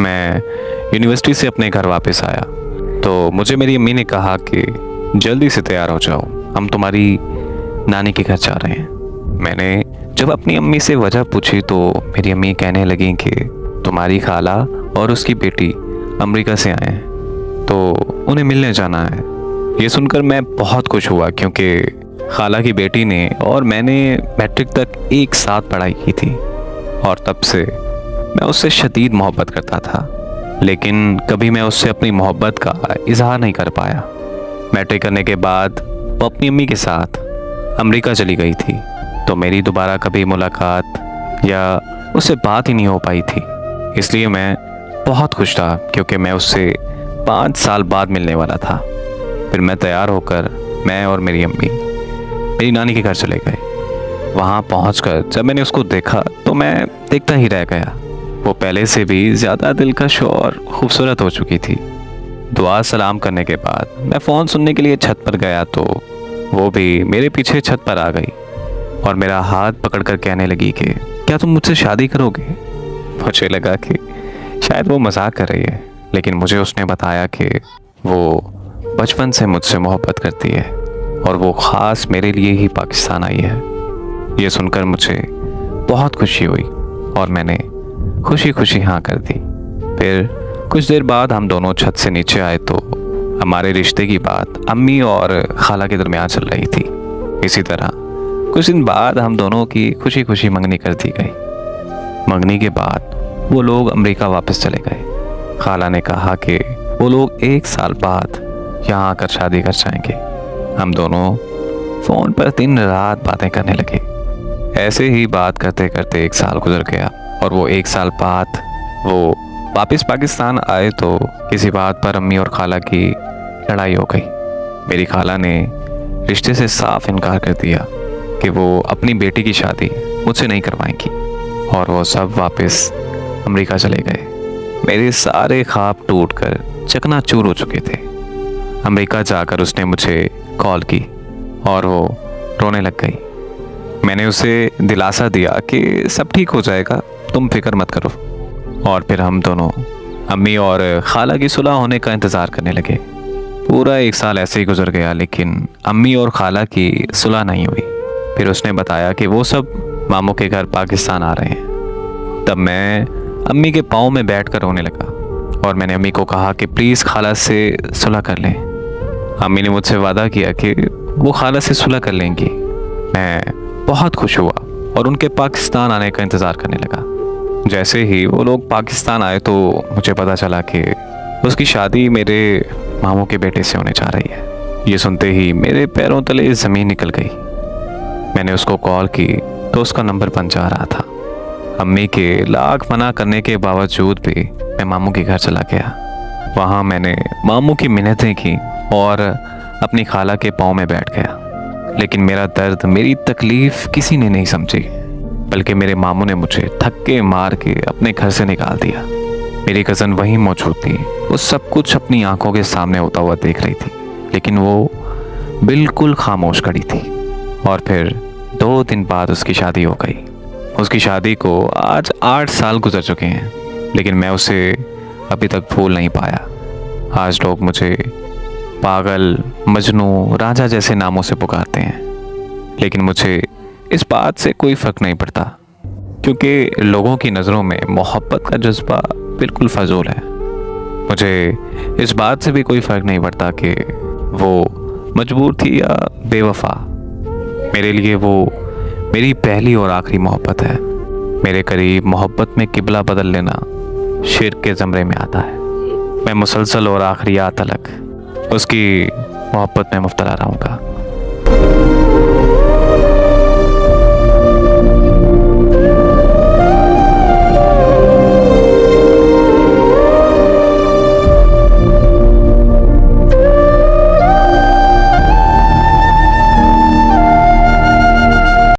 मैं यूनिवर्सिटी से अपने घर वापस आया तो मुझे मेरी अम्मी ने कहा कि जल्दी से तैयार हो जाओ, हम तुम्हारी नानी के घर जा रहे हैं। मैंने जब अपनी अम्मी से वजह पूछी तो मेरी अम्मी कहने लगी कि तुम्हारी खाला और उसकी बेटी अमेरिका से आए हैं तो उन्हें मिलने जाना है। ये सुनकर मैं बहुत खुश हुआ क्योंकि खाला की बेटी ने और मैंने मैट्रिक तक एक साथ पढ़ाई की थी और तब से मैं उससे शदीद मोहब्बत करता था, लेकिन कभी मैं उससे अपनी मोहब्बत का इजहार नहीं कर पाया। मैट्रिक करने के बाद वो अपनी अम्मी के साथ अमेरिका चली गई थी तो मेरी दोबारा कभी मुलाकात या उससे बात ही नहीं हो पाई थी। इसलिए मैं बहुत खुश था क्योंकि मैं उससे 5 साल बाद मिलने वाला था। फिर मैं तैयार होकर मैं और मेरी अम्मी मेरी नानी के घर चले गए। वहाँ पहुँचकर जब मैंने उसको देखा तो मैं देखता ही रह गया। वो पहले से भी ज़्यादा दिलकश और खूबसूरत हो चुकी थी। दुआ सलाम करने के बाद मैं फ़ोन सुनने के लिए छत पर गया तो वो भी मेरे पीछे छत पर आ गई और मेरा हाथ पकड़कर कहने लगी कि क्या तुम मुझसे शादी करोगे। मुझे लगा कि शायद वो मजाक कर रही है, लेकिन मुझे उसने बताया कि वो बचपन से मुझसे मोहब्बत करती है और वो ख़ास मेरे लिए ही पाकिस्तान आई है। ये सुनकर मुझे बहुत खुशी हुई और मैंने खुशी खुशी हाँ कर दी। फिर कुछ देर बाद हम दोनों छत से नीचे आए तो हमारे रिश्ते की बात अम्मी और खाला के दरमियान चल रही थी। इसी तरह कुछ दिन बाद हम दोनों की खुशी खुशी मंगनी कर दी गई। मंगनी के बाद वो लोग अमेरिका वापस चले गए। खाला ने कहा कि वो लोग 1 साल बाद यहाँ आकर शादी कर जाएंगे। हम दोनों फ़ोन पर दिन रात बातें करने लगे। ऐसे ही बात करते करते 1 साल गुजर गया और वो 1 साल बाद वो वापस पाकिस्तान आए तो किसी बात पर अम्मी और खाला की लड़ाई हो गई। मेरी खाला ने रिश्ते से साफ इनकार कर दिया कि वो अपनी बेटी की शादी मुझसे नहीं करवाएंगी और वो सब वापस अमेरिका चले गए। मेरे सारे ख्वाब टूटकर चकनाचूर हो चुके थे। अमेरिका जाकर उसने मुझे कॉल की और वो रोने लग गई। मैंने उसे दिलासा दिया कि सब ठीक हो जाएगा, तुम फिक्र मत करो। और फिर हम दोनों अम्मी और खाला की सुलह होने का इंतज़ार करने लगे। पूरा 1 साल ऐसे ही गुजर गया, लेकिन अम्मी और खाला की सुलह नहीं हुई। फिर उसने बताया कि वो सब मामू के घर पाकिस्तान आ रहे हैं। तब मैं अम्मी के पाँव में बैठकर रोने लगा और मैंने अम्मी को कहा कि प्लीज़ खाला से सुलह कर लें। अम्मी ने मुझसे वादा किया कि वो खाला से सुलह कर लेंगी। मैं बहुत खुश हुआ और उनके पाकिस्तान आने का इंतज़ार करने लगा। जैसे ही वो लोग पाकिस्तान आए तो मुझे पता चला कि उसकी शादी मेरे मामू के बेटे से होने जा रही है। ये सुनते ही मेरे पैरों तले ज़मीन निकल गई। मैंने उसको कॉल की तो उसका नंबर बंद जा रहा था। अम्मी के लाख मना करने के बावजूद भी मैं मामू के घर चला गया। वहाँ मैंने मामू की मिन्नतें की और अपनी खाला के पाँव में बैठ गया, लेकिन मेरा दर्द, मेरी तकलीफ़ किसी ने नहीं समझी, बल्कि मेरे मामू ने मुझे धक्के मार के अपने घर से निकाल दिया। मेरी कज़न वहीं मौजूद थी। वो सब कुछ अपनी आंखों के सामने होता हुआ देख रही थी, लेकिन वो बिल्कुल खामोश खड़ी थी। और फिर 2 दिन बाद उसकी शादी हो गई। उसकी शादी को आज 8 साल गुजर चुके हैं, लेकिन मैं उसे अभी तक भूल नहीं पाया। आज लोग मुझे पागल, मजनू, राजा जैसे नामों से पुकारते हैं, लेकिन मुझे इस बात से कोई फ़र्क नहीं पड़ता क्योंकि लोगों की नज़रों में मोहब्बत का जज्बा बिल्कुल फजूल है। मुझे इस बात से भी कोई फ़र्क नहीं पड़ता कि वो मजबूर थी या बेवफा। मेरे लिए वो मेरी पहली और आखिरी मोहब्बत है। मेरे करीब मोहब्बत में किबला बदल लेना शिर्क के ज़मरे में आता है। मैं मुसलसल और आखिरी तलक उसकी मोहब्बत में मुब्तला रहूँगा।